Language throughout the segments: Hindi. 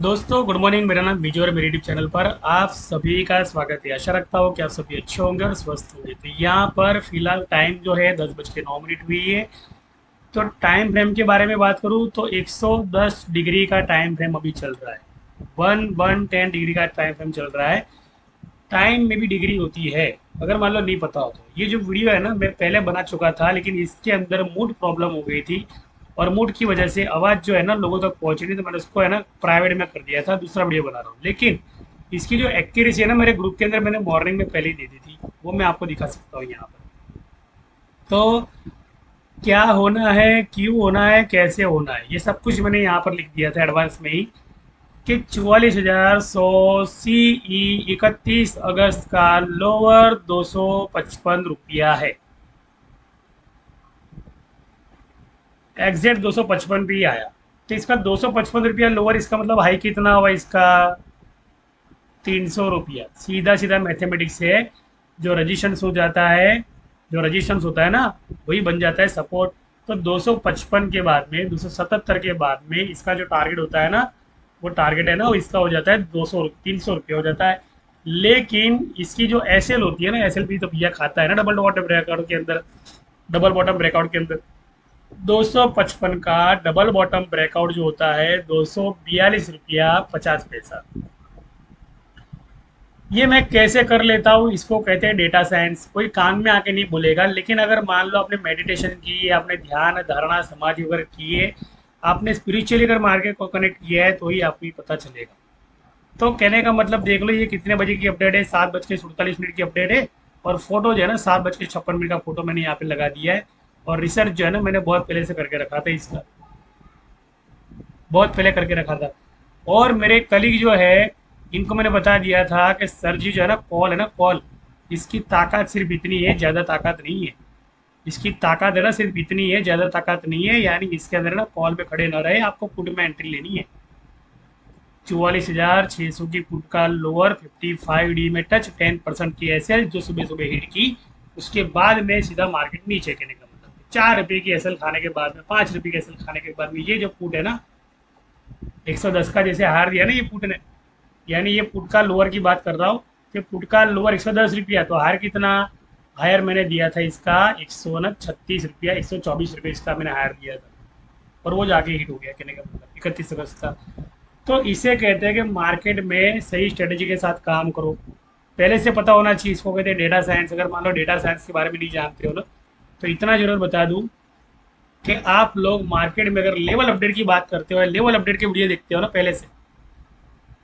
दोस्तों गुड मॉर्निंग। मेरा नाम विजय और मेरे यूट्यूब चैनल पर आप सभी का स्वागत है। आशा रखता हूँ कि आप सभी अच्छे होंगे और स्वस्थ होंगे। तो यहाँ पर फिलहाल टाइम जो है 10:09 हुई है। तो टाइम फ्रेम के बारे में बात करूँ तो 110 डिग्री का टाइम फ्रेम अभी चल रहा है। 110 डिग्री का टाइम फ्रेम चल रहा है। टाइम में भी डिग्री होती है, अगर मान लो नहीं पता हो तो। ये जो वीडियो है ना, मैं पहले बना चुका था, लेकिन इसके अंदर मूड प्रॉब्लम हो गई थी और मूड की वजह से आवाज़ जो है ना लोगों तक पहुंची नहीं, तो मैंने उसको है ना प्राइवेट में कर दिया था। दूसरा वीडियो बना रहा हूँ, लेकिन इसकी जो एक्यूरेसी है ना, मेरे ग्रुप के अंदर मैंने मॉर्निंग में पहले ही दे दी थी, वो मैं आपको दिखा सकता हूँ यहाँ पर। तो क्या होना है, क्यों होना है, कैसे होना है, ये सब कुछ मैंने यहाँ पर लिख दिया था एडवांस में ही कि 44,100 CE 31 अगस्त का लोअर 255 रुपया है। एग्जैक्ट 255 भी आया। तो इसका 255 रुपया लोअर, इसका मतलब हाई कितना हुआ इसका? 300 रुपया। सीधा सीधा मैथमेटिक्स है। जो रजिस्टेंस हो जाता है, जो रजिस्टेंस होता है ना, वही बन जाता है सपोर्ट। तो 255 के बाद में, 277 के बाद में इसका जो टारगेट होता है ना, वो टारगेट है ना, वो इसका हो जाता है 300 रुपये हो जाता है। लेकिन इसकी जो एसएल होती है ना, एसएल भी तो भैया खाता है ना डबल बॉटम ब्रेकआउट के अंदर। डबल बॉटम ब्रेकआउट के अंदर 255 का डबल बॉटम ब्रेकआउट जो होता है 242 रुपया 50 पैसा। ये मैं कैसे कर लेता हूँ, इसको कहते हैं डेटा साइंस। कोई कान में आके नहीं बोलेगा, लेकिन अगर मान लो आपने मेडिटेशन की, आपने ध्यान धारणा समाधि वगैरह किए, आपने स्पिरिचुअली अगर मार्केट को कनेक्ट किया है, तो ही आपको पता चलेगा। तो कहने का मतलब देख लो, ये कितने बजे की अपडेट है? 7:47 की अपडेट है। और फोटो जो है ना, 7:56 का फोटो मैंने यहाँ पे लगा दिया है। और रिसर्च जो है ना, मैंने बहुत पहले से करके रखा था इसका, बहुत पहले करके रखा था। और मेरे कलीग जो है, इनको मैंने बता दिया था कि सर जी जो है ना, कॉल है ना, कॉल, इसकी ताकत सिर्फ इतनी है, ज़्यादा ताकत नहीं है। इसकी ताकत है ना सिर्फ इतनी है, ज़्यादा ताकत नहीं है। यानी इसके अंदर ना कॉल पे खड़े ना रहे, आपको पुट में एंट्री लेनी है। 44,600 की पुट का लोअर 55D में टच, 10% की एसएल जो सुबह सुबह हिट की, उसके बाद में सीधा मार्केट नीचे। कहने का मतलब 4 रुपये की एसएल खाने के बाद में, 5 रुपये की एसएल खाने के बाद में, ये जो पुट है ना 110 का जैसे हार दिया ना ये पुट ने, यानी ये पुट का लोअर की बात कर रहा हूँ कि पुट का लोअर 110 रुपया, तो हायर कितना? हायर मैंने दिया था इसका 136 रुपया, 124 रुपये इसका मैंने हायर दिया था, और वो जाके हिट हो गया। कहने का मतलब 31 अगस्त का। तो इसे कहते हैं कि मार्केट में सही स्ट्रेटेजी के साथ काम करो। पहले से पता होना चाहिए, इसको कहते हैं डेटा साइंस। अगर मान लो डेटा साइंस के बारे में नहीं जानते हो ना, तो इतना जरूर बता दूं कि आप लोग मार्केट में अगर लेवल अपडेट की बात करते हो, लेवल अपडेट के वीडियो देखते हो ना पहले से,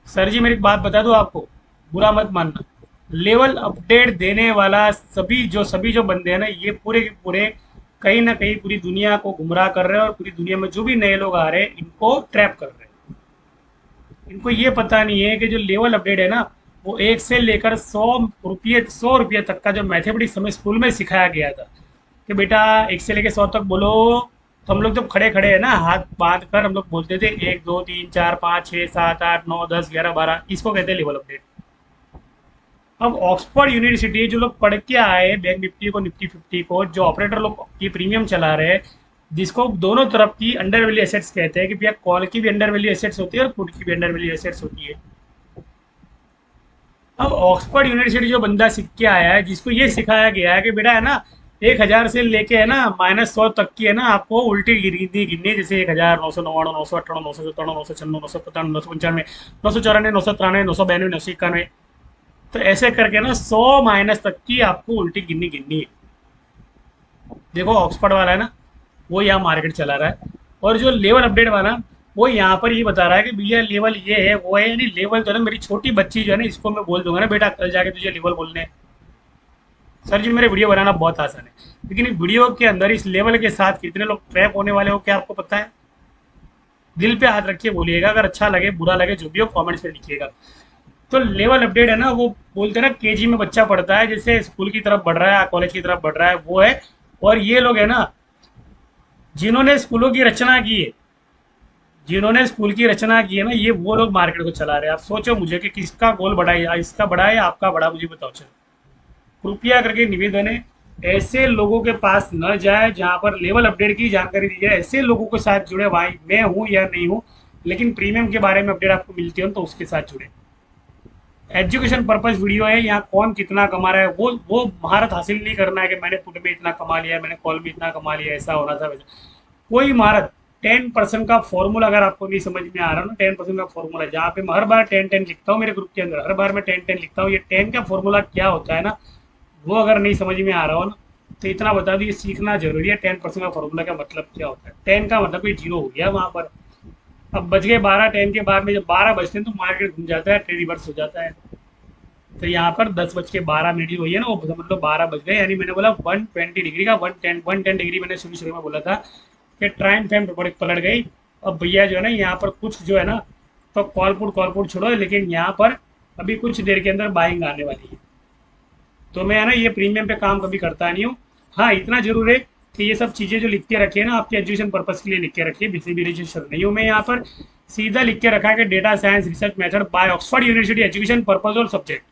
सर जी मेरी एक बात बता दो आपको, बुरा मत मानना। लेवल अपडेट देने वाला सभी जो बंदे हैं ना, ये पूरे के पूरे कहीं ना कहीं पूरी दुनिया को गुमराह कर रहे हैं, और पूरी दुनिया में जो भी नए लोग आ रहे हैं, इनको ट्रैप कर रहे हैं। इनको ये पता नहीं है कि जो लेवल अपडेट है ना, वो 1 से लेकर 100 रुपये तक का जो मैथमेटिक्स हमें स्कूल में सिखाया गया था कि बेटा 1 से लेकर 100 तक बोलो। तो हम लोग जब खड़े खड़े है ना, हाथ बांध कर हम लोग बोलते थे 1 2 3 4 5 6 7 8 9 10 11 12, इसको कहते हैं लेवल अपडेट। अब ऑक्सफोर्ड यूनिवर्सिटी जो लोग पढ़ के आए बैंक निफ्टी को, निफ्टी 50 को, जो ऑपरेटर लोग की प्रीमियम चला रहे हैं, जिसको दोनों तरफ की अंडर वैल्यू एसेट्स कहते हैं कि भैया कॉल की भी अंडर वैल्यू एसेट्स होती है और पुट की भी अंडर वैल्यू एसेट्स होती है। अब ऑक्सफोर्ड यूनिवर्सिटी जो बंदा सीख के आया है, जिसको ये सिखाया गया है कि बेटा है ना 1,000 से लेके है ना -100 तक की है ना, आपको उल्टी गिनती गिननी, जैसे 1,000, 999, 998, 997, 996, 997, 995, 994, 993, 992, 991, तो ऐसे करके ना 100 माइनस तक की आपको उल्टी गिननी गिननी है। देखो ऑक्सफोर्ड वाला है ना, वो यहाँ मार्केट चला रहा है, और जो लेवल अपडेट वाला वो यहाँ पर ये बता रहा है कि भैया लेवल ये है वो है। यानी लेवल जो है ना, मेरी छोटी बच्ची जो है ना, इसको मैं बोल दूंगा ना, बेटा कल जाके तुझे लेवल बोलने। सर जी मेरे वीडियो बनाना बहुत आसान है, लेकिन वीडियो के अंदर इस लेवल के साथ कितने लोग ट्रैप होने वाले हो, क्या आपको पता है? दिल पे हाथ रखिए बोलिएगा, अगर अच्छा लगे बुरा लगे जो भी हो कमेंट्स में लिखिएगा। तो लेवल अपडेट है ना, वो बोलते हैं ना केजी में बच्चा पढ़ता है, जैसे स्कूल की तरफ बढ़ रहा है, कॉलेज की तरफ बढ़ रहा है, वो है। और ये लोग है ना, जिन्होंने स्कूलों की रचना की है, जिन्होंने स्कूल की रचना की है ना, ये वो लोग मार्केट को चला रहे हैं। आप सोचो मुझे कि किसका गोल बड़ा है, इसका बड़ा है या आपका बड़ा, मुझे बताओ। चलो कृपया करके निवेदन है, ऐसे लोगों के पास न जाए जहां पर लेवल अपडेट की जानकारी दी जाए। ऐसे लोगों के साथ जुड़े, भाई मैं हूं या नहीं हूं, लेकिन प्रीमियम के बारे में अपडेट आपको मिलती हो तो उसके साथ जुड़े। एजुकेशन पर्पस वीडियो है, यहाँ कौन कितना कमा रहा है वो महारत हासिल नहीं करना है कि मैंने पुट में इतना कमा लिया, मैंने कॉल में इतना कमा लिया, ऐसा होना था वैसा कोई महारत। 10% का फॉर्मूला अगर आपको नहीं समझ में आ रहा ना, 10% का फॉर्मूला जहाँ पे मैं हर बार 10-10 लिखता हूँ मेरे ग्रुप के अंदर, हर बार मैं 10-10 लिखता हूँ, ये 10 का फॉर्मूला क्या होता है ना, वो अगर नहीं समझ में आ रहा हो ना तो इतना बता दो, ये सीखना जरूरी है। 10% का फॉर्मूला का मतलब क्या होता है, 10 का मतलब कि जीरो हो गया वहाँ पर। अब बच गए 12, 10 के बाद में जब 12 बजते हैं तो मार्केट घूम जाता है, ट्रेड रिवर्स हो जाता है। तो यहाँ पर 10:12 हुई है ना, वो समझ लो 12 बज गए, यानी मैंने बोला 120 डिग्री का 110 डिग्री मैंने शुरू में बोला था कि ट्राइम फैम पलट गई। अब भैया जो है ना यहाँ पर कुछ जो है ना, तो कॉल पुट छोड़ो, लेकिन यहाँ पर अभी कुछ देर के अंदर बाइंग आने वाली है। तो मैं है ना ये प्रीमियम पे काम कभी करता नहीं हूँ। हाँ इतना जरूर है कि ये सब चीज़ें जो लिख के रखी है ना आपके एजुकेशन पर्पज़ के लिए लिख के रखिए, किसी भी रजिस्टर नहीं हूँ मैं यहाँ पर, सीधा लिख के रखा है कि data science research method by Oxford university, education purpose और सब्जेक्ट।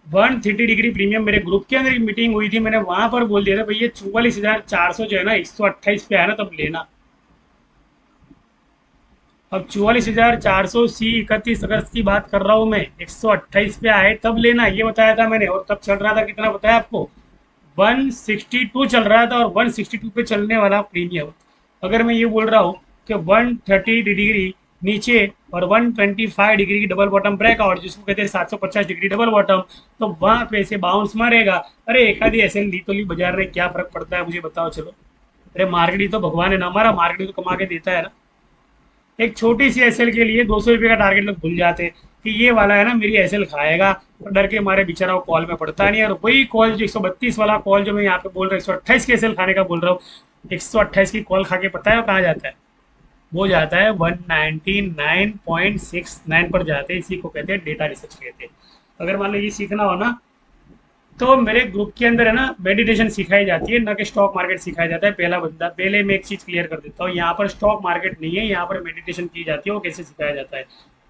130 डिग्री प्रीमियम मेरे ग्रुप के अंदर एक मीटिंग हुई थी, मैंने वहां पर बोल दिया था भैया 44,400 जो है ना 128 पे है ना तब लेना। अब 44,400 सी 31 अगस्त की बात कर रहा हूँ मैं, 128 पे आए तब लेना, ये बताया था मैंने। और तब चल रहा था कितना बताया आपको, 162 चल रहा था, और 162 पे चलने वाला प्रीमियम अगर मैं ये बोल रहा हूँ कि 130 डिग्री नीचे और 125 डिग्री की डबल बॉटम ब्रेकआउट, जिसको कहते हैं 750 डिग्री डबल बॉटम, तो वहां पे से बाउंस मारेगा। अरे एक आधी ऐसे ली तो ली बाजार में, क्या फर्क पड़ता है मुझे बताओ चलो। अरे मार्केट ही तो भगवान है ना हमारा, मार्केट तो कमा के देता है ना। एक छोटी सी एसएल के लिए 200 रुपये का टारगेट लोग भूल जाते हैं कि ये वाला है ना मेरी एसएल खाएगा, और डर के मारे बेचारा वो कॉल में पड़ता नहीं है। और वही कॉल जो 132 वाला कॉल जो मैं यहाँ पे बोल रहा हूँ, 128 की एसएल खाने का बोल रहा हूँ, 128 की कॉल खा के पता है वो कहाँ जाता है, वो जाता है 199.69 पर जाते हैं। इसी को कहते हैं डेटा रिसर्च कहते हैं। अगर मान लो ये सीखना हो ना तो मेरे ग्रुप के अंदर है ना मेडिटेशन सिखाई जाती है, ना कि स्टॉक मार्केट सिखाया जाता है। पहला बंदा पहले मैं एक चीज़ क्लियर कर देता हूँ, यहाँ पर स्टॉक मार्केट नहीं है, यहाँ पर मेडिटेशन की जाती है। वो कैसे सिखाया जाता है,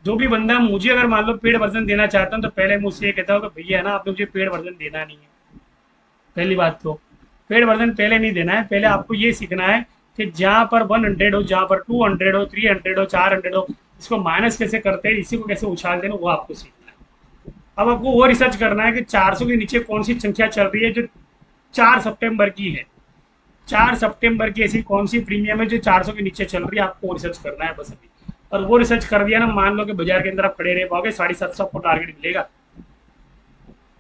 जो भी बंदा मुझे अगर मान लो पेड वर्जन देना चाहता हूँ तो पहले मुझसे ये कहता हूँ कि भैया है ना आपने मुझे पेड वर्जन देना नहीं है। पहली बात तो पेड वर्जन पहले नहीं देना है, पहले आपको ये सीखना है कि जहाँ पर 100 हो, जहाँ पर 200 हो, 300 हो, 400 हो, इसको माइनस कैसे करते हैं, इसी को कैसे उछाल देना, वो आपको सीखना है। अब आपको वो रिसर्च करना है कि 400 के नीचे कौन सी संख्या चल रही है जो 4 सितंबर की है, 4 सितंबर की ऐसी कौन सी प्रीमियम है जो 400 के नीचे चल रही है, आपको रिसर्च करना है बस अभी। और वो रिसर्च कर दिया ना, मान लो कि बाजार के अंदर आप खड़े रह पाओगे, 750 आपको टारगेट मिलेगा।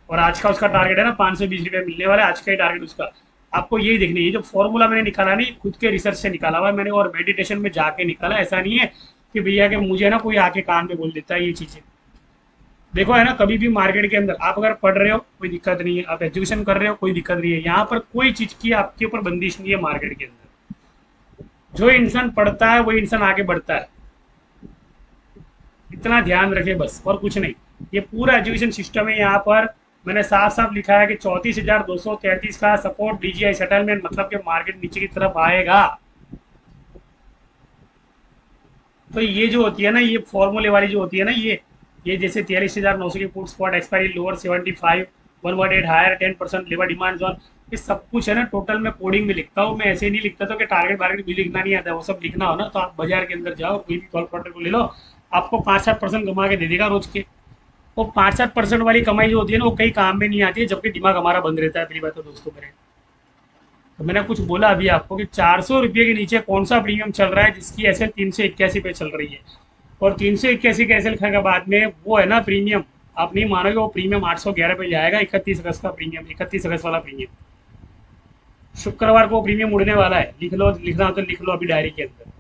और आज का उसका टारगेट है ना 520 रुपये मिलने वाला है, आज का ही टारगेट उसका। आपको यही देखनी है, जो फॉर्मूला मैंने निकाला नहीं खुद के रिसर्च से निकाला हुआ है मैंने, और मेडिटेशन में जाके निकाला। ऐसा नहीं है कि भैया कि मुझे ना कोई आके कान में बोल देता है ये चीज़ें। देखो है ना, कभी भी मार्केट के अंदर आप अगर पढ़ रहे हो कोई दिक्कत नहीं है, आप एजुकेशन कर रहे हो कोई दिक्कत नहीं है, यहाँ पर कोई चीज़ की आपके ऊपर बंदिश नहीं है मार्केट के अंदर। जो इंसान पढ़ता है वही इंसान आगे बढ़ता है, इतना ध्यान रखे बस, और कुछ नहीं। ये पूरा एजुकेशन सिस्टम है, यहाँ पर मैंने साफ साफ लिखा है कि 34,233 का सपोर्ट डीजीआई सेटलमेंट, मतलब कि मार्केट नीचे की तरफ आएगा। तो ये जो होती है ना, ये फॉर्मूले वाली जो होती है ना, ये जैसे 43,900 की put spot expiry lower 75 118 higher 10% labour demand zone, ये सब कुछ है ना टोटल मैं कोडिंग में लिखता हूँ। मैं ऐसे नहीं लिखता था कि टारगेट मार्केट भी लिखना नहीं आता है, वो सब लिखना हो ना तो आप बाजार के अंदर जाओ, कोई भी कॉल को ले लो, आपको 5-7% कमा के दे देगा रोज के। वो 5-7% वाली कमाई जो होती है ना, वो कई काम में नहीं आती है, जबकि दिमाग हमारा बंद रहता है। पहली बात तो दोस्तों मेरे, तो मैंने कुछ बोला अभी आपको कि 400 रुपये के नीचे कौन सा प्रीमियम चल रहा है जिसकी एसएल 381 पे चल रही है, और 381 के एसएल खाने के बाद में वो है ना प्रीमियम, आप नहीं मानोगे वो प्रीमियम 811 पे जाएगा। 31 अगस्त का प्रीमियम, 31 अगस्त वाला प्रीमियम, शुक्रवार को प्रीमियम उड़ने वाला है। लिख लो, लिखना हो तो लिख लो अभी डायरी के अंदर।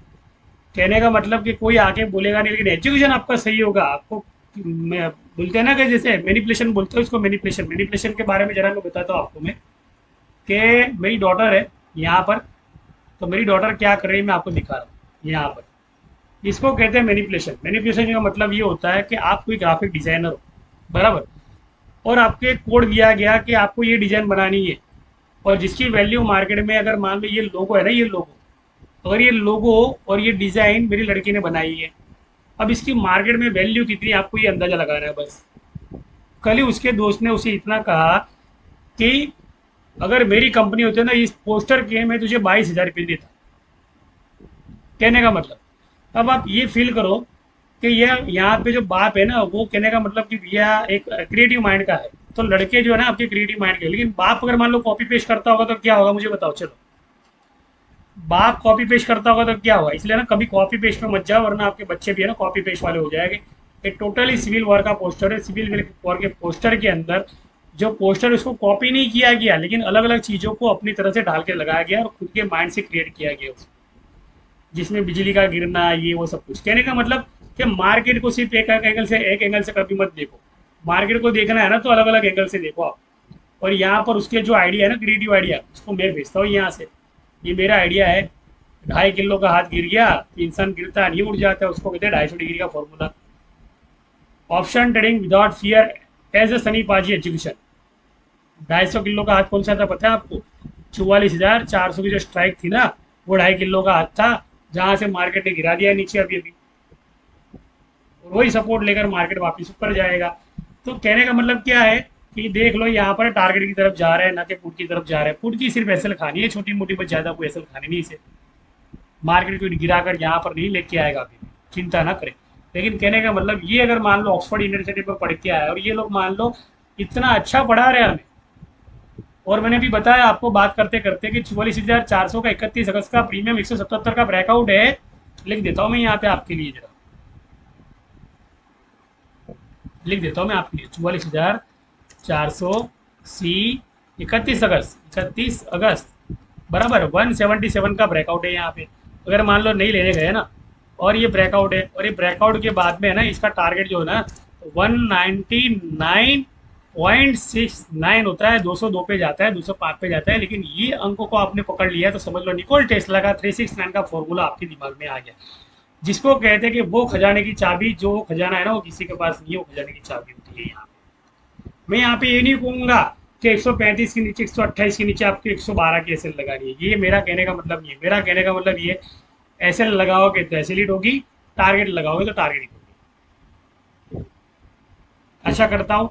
कहने का मतलब कि कोई आके बोलेगा नहीं, लेकिन एजुकेशन आपका सही होगा। आपको बोलते हैं ना कि जैसे मैनिपुलेशन बोलते हो इसको, मैनिपुलेशन के बारे में जरा मैं बताता हूँ आपको मैं, कि मेरी डॉटर है यहाँ पर, तो मेरी डॉटर क्या कर रही है मैं आपको दिखा रहा हूँ यहाँ पर। इसको कहते हैं मैनिपुलेशन। मैनिपुलेशन का मतलब ये होता है कि आप कोई ग्राफिक डिजाइनर हो, बराबर, और आपको एक कोड दिया गया कि आपको ये डिजाइन बनानी है, और जिसकी वैल्यू मार्केट में, अगर मान लो ये लोगो है ना, ये लोगो, अगर ये लोगो और ये डिज़ाइन मेरी लड़की ने बनाई है, अब इसकी मार्केट में वैल्यू कितनी आपको ये अंदाज़ा लगाना है बस। कल ही उसके दोस्त ने उसे इतना कहा कि अगर मेरी कंपनी होती है ना, इस पोस्टर के मैं तुझे 22,000 रुपये देता, कहने का मतलब, अब आप ये फील करो कि ये यहाँ पे जो बाप है ना, वो कहने का मतलब कि भैया एक क्रिएटिव माइंड का है, तो लड़के जो है ना आपके क्रिएटिव माइंड के, लेकिन बाप अगर मान लो कॉपी पेस्ट करता होगा तो क्या होगा मुझे बताओ चलो। बाप कॉपी पेस्ट करता होगा तो क्या होगा, इसलिए ना कभी कॉपी पेस्ट में मत जाओ, वरना आपके बच्चे भी है ना कॉपी पेस्ट वाले हो जाएंगे। ये टोटली सिविल वॉर का पोस्टर है। सिविल वॉर के पोस्टर के अंदर जो पोस्टर उसको कॉपी नहीं किया गया, लेकिन अलग अलग चीज़ों को अपनी तरह से डाल के लगाया गया और खुद के माइंड से क्रिएट किया गया उसको, जिसमें बिजली का गिरना ये वो सब कुछ। कहने का मतलब कि मार्केट को सिर्फ एक एंगल से कभी मत देखो। मार्केट को देखना है ना तो अलग अलग एंगल से देखो आप। और यहाँ पर उसके जो आइडिया है ना, क्रिएटिव आइडिया, उसको मैं भेजता हूँ यहाँ से। ये मेरा आइडिया है, 2.5 किलो का हाथ गिर गया तो इंसान गिरता नहीं, उड़ जाता है, उसको कहते हैं 250 डिग्री का formula. Option trading without fear as a सनी पाजी एग्जीक्यूशन। 250 किलो का हाथ कौन सा था पता है आपको? 44,400 की जो स्ट्राइक थी ना, वो 2.5 किलो का हाथ था, जहां से मार्केट ने गिरा दिया नीचे अभी अभी, और वही सपोर्ट लेकर मार्केट वापस ऊपर जाएगा। तो कहने का मतलब क्या है कि देख लो यहाँ पर टारगेट की तरफ जा रहा है, ना कि पुट की तरफ जा रहा है। पुट की सिर्फ एसएल खानी है छोटी मोटी, बस ज़्यादा कोई एसएल खानी नहीं इसे। मार्केट को गिरा कर यहाँ पर नहीं लेके आएगा अभी, चिंता ना करें। लेकिन कहने का मतलब ये, अगर मान लो ऑक्सफोर्ड यूनिवर्सिटी पर पढ़ के आया और ये लोग मान लो इतना अच्छा पढ़ा रहे हमें, और मैंने भी बताया आपको बात करते करते कि 44,400 का 31 अगस्त का प्रीमियम 177 का ब्रेकआउट है। लिख देता हूँ मैं यहाँ पे आपके लिए, जरा लिख देता हूँ मैं आपके लिए, 44,400 सी 31 अगस्त बराबर 177 का ब्रेकआउट है यहाँ पे। अगर मान लो नहीं लेने गए ना, और ये ब्रेकआउट है, और ये ब्रेकआउट के बाद में है ना इसका टारगेट जो है ना 199.69 होता है, 202 पे जाता है, 205 पे जाता है। लेकिन ये अंकों को आपने पकड़ लिया तो समझ लो निकोल टेस्ला का 369 का फॉर्मूला आपके दिमाग में आ गया, जिसको कहते हैं कि वो खजाने की चाबी, जो खजाना है ना वो किसी के पास नहीं है, वो खजाने की चाबी होती है यहाँ। मैं यहाँ पे ये नहीं कहूँगा कि 135 के नीचे 128 के नीचे आपको 112 की एसएल लगानी है, ये मेरा कहने का मतलब नहीं है। मेरा कहने का मतलब ये, एसएल लगाओगे तो एसएल हिट होगी, टारगेट लगाओगे तो टारगेट हिट होगी। अच्छा करता हूँ,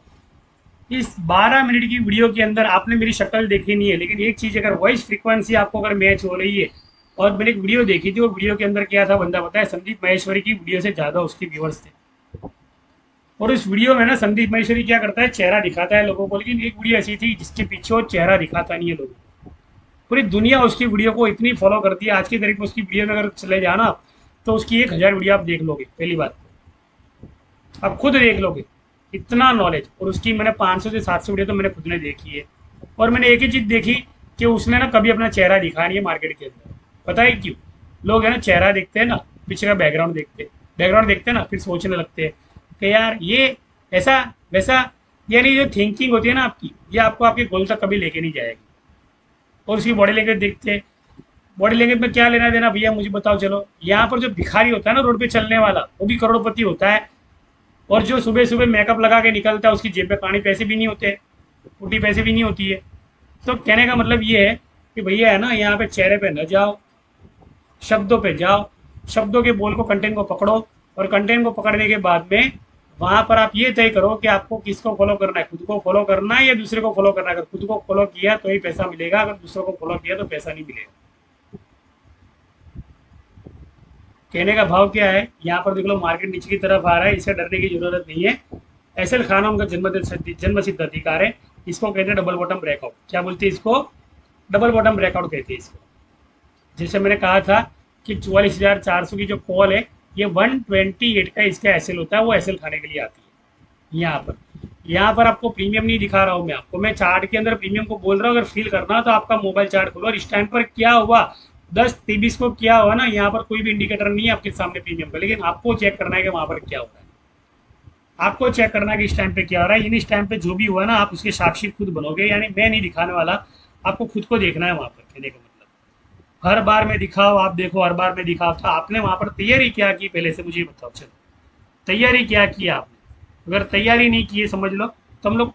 इस 12 मिनट की वीडियो के अंदर आपने मेरी शक्ल देखी नहीं है, लेकिन एक चीज़, अगर वॉइस फ्रीक्वेंसी आपको अगर मैच हो रही है, और मैंने एक वीडियो देखी थी, वो वीडियो के अंदर क्या था बंदा बताया, संदीप महेश्वरी की वीडियो से ज़्यादा उसके व्यूअर्स थे। और उस वीडियो में ना संदीप महेश्वरी क्या करता है, चेहरा दिखाता है लोगों को, लेकिन एक वीडियो ऐसी थी जिसके पीछे वो चेहरा दिखाता नहीं है लोगों को। पूरी दुनिया उसकी वीडियो को इतनी फॉलो करती है, आज की तारीख में उसकी वीडियो में अगर चले जाना तो उसकी 1000 वीडियो आप देख लोगे। पहली बात आप खुद देख लोगे, इतना नॉलेज। और उसकी मैंने 500 से 700 वीडियो तो मैंने खुद ने देखी है। और मैंने एक ही चीज़ देखी कि उसने ना कभी अपना चेहरा दिखाया नहीं है मार्केट के अंदर। पता है क्यों? लोग है ना चेहरा देखते हैं ना, पीछे का बैकग्राउंड देखते हैं ना, फिर सोचने लगते हैं कि यार ये ऐसा वैसा, यानी जो थिंकिंग होती है ना आपकी, ये आपको आपके गोल तक कभी लेके नहीं जाएगी। और उसकी बॉडी लैंग्वेज देखते हैं, बॉडी लैंग्वेज में क्या लेना देना भैया मुझे बताओ चलो। यहाँ पर जो भिखारी होता है ना रोड पे चलने वाला, वो भी करोड़पति होता है। और जो सुबह सुबह मेकअप लगा के निकलता है, उसकी जेब में पानी पैसे भी नहीं होते, फूटी पैसे भी नहीं होती है। तो कहने का मतलब ये है कि भैया है ना, यहाँ पे चेहरे पे न जाओ, शब्दों पे जाओ, शब्दों के बोल को, कंटेंट को पकड़ो, और कंटेंट को पकड़ने के बाद में वहाँ पर आप ये तय करो कि आपको किसको फॉलो करना है, खुद को फॉलो करना है या दूसरे को फॉलो करना है। अगर खुद को फॉलो किया तो ही पैसा मिलेगा, अगर दूसरों को फॉलो किया तो पैसा नहीं मिलेगा। कहने का भाव क्या है, यहाँ पर देख लो मार्केट नीचे की तरफ आ रहा है, इससे डरने की जरूरत नहीं है। एसएल खाना उनका जन्म सिद्ध अधिकार है। इसको कहते हैं डबल बॉटम ब्रेकआउट। क्या बोलते हैं इसको? डबल बॉटम ब्रेकआउट कहते हैं इसको। जैसे मैंने कहा था कि 44,400 की जो कॉल है, ये 128 का इसका एसएल होता है, वो एसएल खाने के लिए आती है। यहाँ पर आपको प्रीमियम नहीं दिखा रहा हूँ मैं आपको, मैं चार्ट के अंदर प्रीमियम को बोल रहा हूँ। अगर फील करना तो आपका मोबाइल चार्ट खोलो, और इस टाइम पर क्या हुआ 10-23 को क्या हुआ ना, यहाँ पर कोई भी इंडिकेटर नहीं है आपके सामने प्रीमियम का, लेकिन आपको चेक करना है कि वहाँ पर क्या हो रहा है। आपको चेक करना है कि इस टाइम पे क्या हो रहा है। इन इस टाइम पे जो भी हुआ ना, आप उसके साक्षी खुद बनोगे, यानी मैं नहीं दिखाने वाला, आपको खुद को देखना है वहाँ पर। कहने का मतलब हर बार में दिखाओ, आप देखो हर बार में दिखाओ। था आपने वहाँ पर तैयारी क्या की पहले से मुझे बताओ, चलो तैयारी क्या की आपने? अगर तैयारी नहीं की है समझ लो तो हम लोग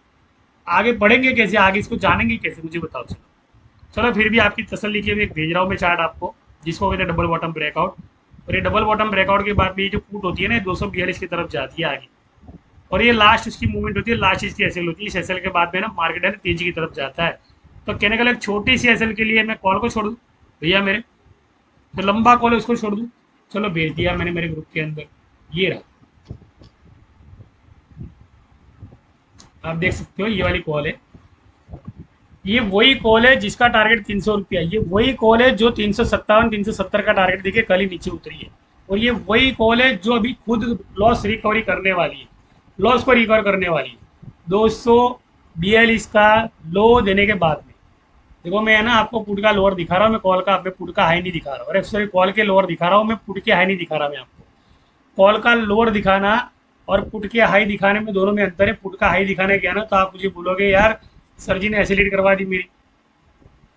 आगे बढ़ेंगे कैसे, आगे इसको जानेंगे कैसे, मुझे बताओ। चलो फिर भी आपकी तसल्ली के लिए एक भेज रहा हूँ मैं चार्ट आपको, जिसको कहते हैं डबल बॉटम ब्रेकआउट। और ये डबल बॉटम ब्रेकआउट के बाद में ये जो पुट होती है ना, 242 की तरफ जाती है आगे, और ये लास्ट इसकी मूवमेंट होती है, लास्ट इसकी एसएल होती है। इस एसएल के बाद में ना मार्केट है ना तेजी की तरफ जाता है। तो कहने का एक छोटी सी एसएल के लिए मैं कॉल को छोड़ दूँ भैया मेरे, तो लंबा कॉल है उसको छोड़ दूँ, चलो भेज दिया मैंने मेरे ग्रुप के अंदर, ये रहा, आप देख सकते हो ये वाली कॉल है। ये वही कॉल है जिसका टारगेट 300 रुपया, ये वही कॉल है जो 357 370 का टारगेट देके कल ही नीचे उतरी है। और ये वही कॉल है जो अभी खुद लॉस रिकवरी करने वाली है, लॉस को रिकवर करने वाली है 242 का लो देने के बाद में। देखो मैं है ना आपको पुट का लोअर दिखा रहा हूँ, मैं कॉल का मैं पुट का हाई नहीं दिखा रहा हूँ, अरे सॉरी कॉल के लोअर दिखा रहा हूँ, मैं पुट के हाई नहीं दिखा रहा मैं आपको। कॉल का लोअर दिखाना और पुट के हाई दिखाने में दोनों में अंतर है। पुट का हाई दिखाने गया ना तो आप मुझे बोलोगे यार सर जी ने एसिलेट करवा दी मेरी,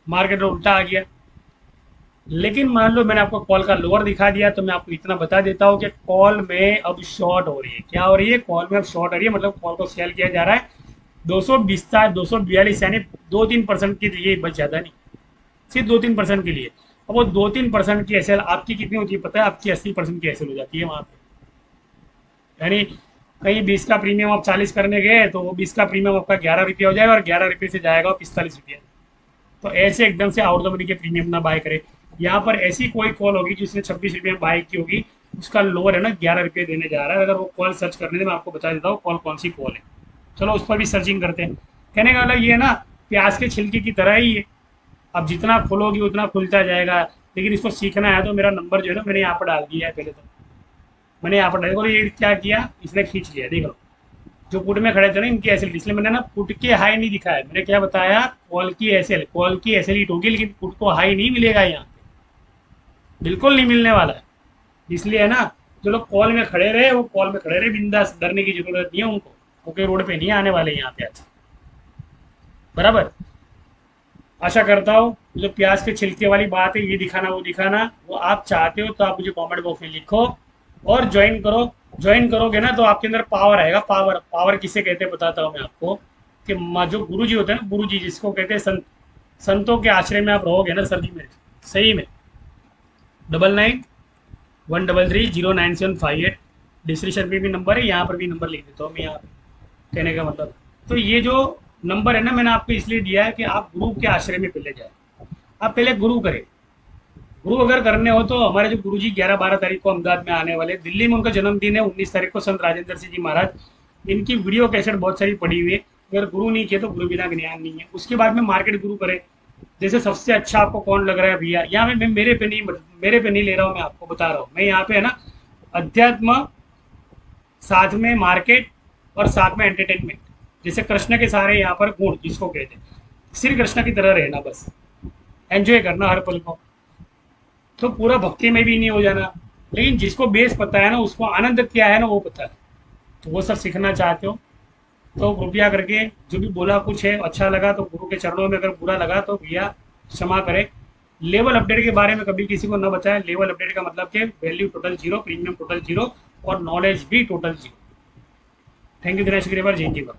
मार्केट उल्टा आ गया। लेकिन मान लो मैंने आपको कॉल का लोअर दिखा दिया तो मैं आपको इतना बता देता हूँ कि कॉल में अब शॉर्ट हो रही है। क्या हो रही है? कॉल में अब शॉर्ट हो रही है, मतलब कॉल को सेल किया जा रहा है 242 यानी 2-3% के लिए, बच ज़्यादा नहीं, सिर्फ 2-3% के लिए। अब वो 2-3% की एसएल आपकी कितनी होती है पता है? आपकी 80% की एसएल हो जाती है वहाँ पे। यानी कहीं 20 का प्रीमियम आप 40 करने गए तो वो 20 का प्रीमियम आपका 11 रुपया हो जाएगा और 11 रुपये से जाएगा 45 रुपया। तो ऐसे एकदम से आउट द मनी के प्रीमियम ना बाय करे। यहाँ पर ऐसी कोई कॉल होगी जिसने 26 रुपये में बाय की होगी, उसका लोअर है ना 11 रुपये देने जा रहा है। अगर वो कॉल सर्च करने में मैं आपको बता देता हूँ कॉल कौन सी कॉल है, चलो उस पर भी सर्चिंग करते हैं। कहने का मतलब ये है ना प्याज के छिलके की तरह ही है, अब जितना खोलोगी उतना खुलता जाएगा। लेकिन इसको सीखना है तो मेरा नंबर जो है ना मैंने यहाँ पर डाल दिया है, पहले तो मैंने यहाँ पर डाल दिया। ये क्या किया इसने, खींच लिया, देख लो जो पुट में खड़े थे ना इनकी एसएल, इसलिए मैंने ना पुट के हाई नहीं दिखाया। मैंने क्या बताया? कॉल की एसएल, कॉल की एसएल हिट होगी लेकिन पुट को हाई नहीं मिलेगा यहाँ पे, बिल्कुल नहीं मिलने वाला है। इसलिए है ना जो लोग कॉल में खड़े रहे वो कॉल में खड़े रहे, बिंदास, डरने की जरूरत नहीं है उनको, ओके रोड पे नहीं आने वाले यहाँ पे आज, बराबर। आशा करता हूँ जो प्याज के छिलके वाली बात है ये दिखाना वो दिखाना, वो आप चाहते हो तो आप मुझे कमेंट बॉक्स में लिखो और ज्वाइन करो। ज्वाइन करोगे ना तो आपके अंदर पावर आएगा। पावर, पावर किसे कहते हैं बताता हूँ मैं आपको कि जो गुरु जी होते हैं ना, गुरु जी जिसको कहते हैं संतों के आश्रय में आप रहोगे ना सर जी में, सही में 99-133-09758 डिस्क्रिप्शन में भी नंबर है, यहाँ पर भी नंबर लिख देता हूँ मैं यहाँ पे। कहने का मतलब तो ये जो नंबर है ना मैंने आपको इसलिए दिया है कि आप गुरु के आश्रय में पहले जाए, आप पहले गुरु करें। गुरु अगर करने हो तो हमारे जो गुरु जी 11-12 तारीख को अहमदाबाद में आने वाले, दिल्ली में उनका जन्मदिन है 19 तारीख को, संत राजेंद्र सिंह जी महाराज, इनकी वीडियो कैसेट बहुत सारी पड़ी हुई है। अगर गुरु नहीं किए तो गुरु बिना ज्ञान नहीं है। उसके बाद में मार्केट गुरु करे, जैसे सबसे अच्छा आपको कौन लग रहा है भैया, यहाँ पे मैं मेरे पे नहीं ले रहा हूँ, मैं आपको बता रहा हूँ। मैं यहाँ पे है ना अध्यात्म, साथ में मार्केट और साथ में एंटरटेनमेंट, जैसे कृष्ण के सारे यहाँ पर गुण जिसको कहते हैं, श्री कृष्ण की तरह रहना, बस एंजॉय करना हर पल को, तो पूरा भक्ति में भी नहीं हो जाना। लेकिन जिसको बेस पता है ना, उसको आनंद क्या है ना वो पता है, तो वो सब सीखना चाहते हो तो कृपया करके जो भी बोला कुछ है अच्छा लगा तो गुरु के चरणों में, अगर बुरा लगा तो भैया क्षमा करें। लेवल अपडेट के बारे में कभी किसी को न बताएं। लेवल अपडेट का मतलब कि वैल्यू टोटल 0, प्रीमियम टोटल 0 और नॉलेज भी total 0। Thank you Dinesh Grewal, जय हिंद।